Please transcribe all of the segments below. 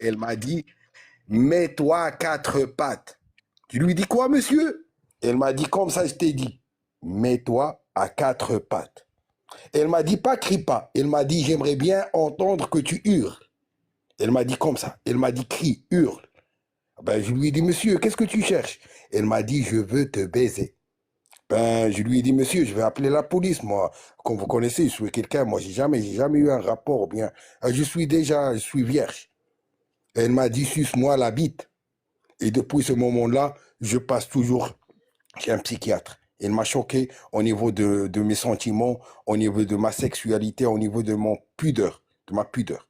Elle m'a dit, mets-toi à quatre pattes. Tu lui dis quoi, monsieur? Elle m'a dit, comme ça, je t'ai dit, mets-toi à quatre pattes. Elle m'a dit, pas crie pas. Elle m'a dit, j'aimerais bien entendre que tu hurles. Elle m'a dit comme ça. Elle m'a dit, crie, hurle. Ben, je lui ai dit, monsieur, qu'est-ce que tu cherches? Elle m'a dit, je veux te baiser. Ben, je lui ai dit, monsieur, je vais appeler la police, moi. Comme vous connaissez, je suis quelqu'un, moi, j'ai jamais eu un rapport, ou bien, je suis vierge. Elle m'a dit, suce-moi la bite. Et depuis ce moment-là, je passe toujours chez un psychiatre. Il m'a choqué au niveau de mes sentiments, au niveau de ma sexualité, au niveau de mon pudeur, de ma pudeur.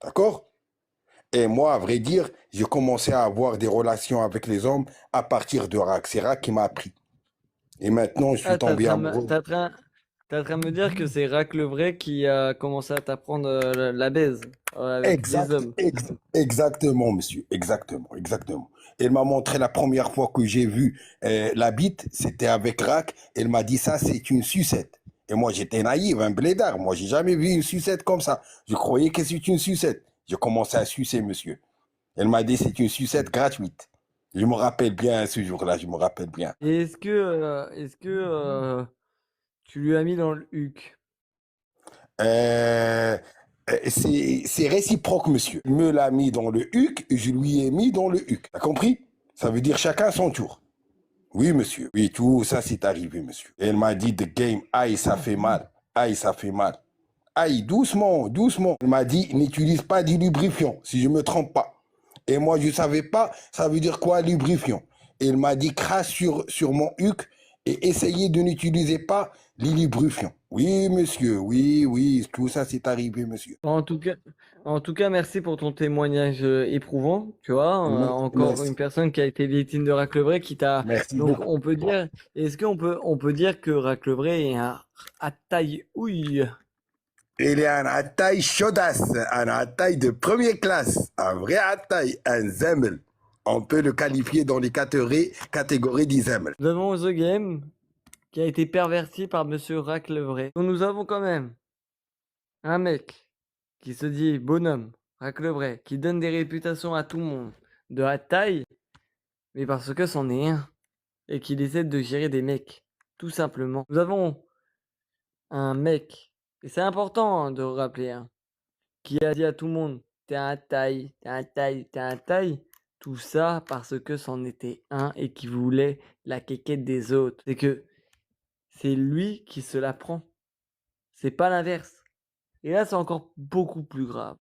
D'accord? Et moi, à vrai dire, j'ai commencé à avoir des relations avec les hommes à partir de Rack. C'est Rack qui m'a appris. Et maintenant, je suis Ah, tombé amoureux. t'es en train de me dire que c'est Rack le vrai qui a commencé à t'apprendre la baise avec des hommes. Exactement, monsieur. Exactement, exactement. Elle m'a montré la première fois que j'ai vu la bite, c'était avec Rack. Elle m'a dit ça, c'est une sucette. Et moi, j'étais naïf, un blédard. Moi, j'ai jamais vu une sucette comme ça. Je croyais que c'était une sucette. J'ai commencé à sucer, monsieur. Elle m'a dit c'est une sucette gratuite. Je me rappelle bien ce jour-là, je me rappelle bien. Et est-ce que tu lui as mis dans le huc? Euh, c'est réciproque, monsieur. Il me l'a mis dans le huc, je lui ai mis dans le huc. T'as compris? Ça veut dire chacun son tour. Oui, monsieur. Oui, tout ça c'est arrivé, monsieur. Elle m'a dit, the game, aïe, ça fait mal. Aïe, ça fait mal. Aïe, doucement, doucement. Elle m'a dit, n'utilise pas du lubrifiant, si je me trompe pas. Et moi, je savais pas, ça veut dire quoi, lubrifiant. Elle m'a dit, crache sur mon huc et essayez de n'utiliser pas les lubrifiants. Oui, monsieur, oui, oui, tout ça c'est arrivé, monsieur. En tout cas, en tout cas, merci pour ton témoignage éprouvant. Tu vois, encore Merci, une personne qui a été victime de Raclevray qui t'a. merci Donc, beaucoup. on peut dire, est-ce on peut dire que Raclevray est un à taille houille? Il est un attaille chaudasse, un attaille de première classe, un vrai attaille, un zemmel. On peut le qualifier dans les catégories des zemmel. Nous avons The Game qui a été perverti par Monsieur Raclevray. Donc, nous avons quand même un mec qui se dit bonhomme, Raclevray, qui donne des réputations à tout le monde de à taille, mais parce que c'en est un et qu'il essaie de gérer des mecs, tout simplement. Nous avons un mec, et c'est important hein, de le rappeler, hein, qui a dit à tout le monde, t'es un taille, t'es un taille, t'es un taille. Tout ça parce que c'en était un et qui voulait la quéquette des autres. C'est que c'est lui qui se la prend. C'est pas l'inverse. Et là, c'est encore beaucoup plus grave.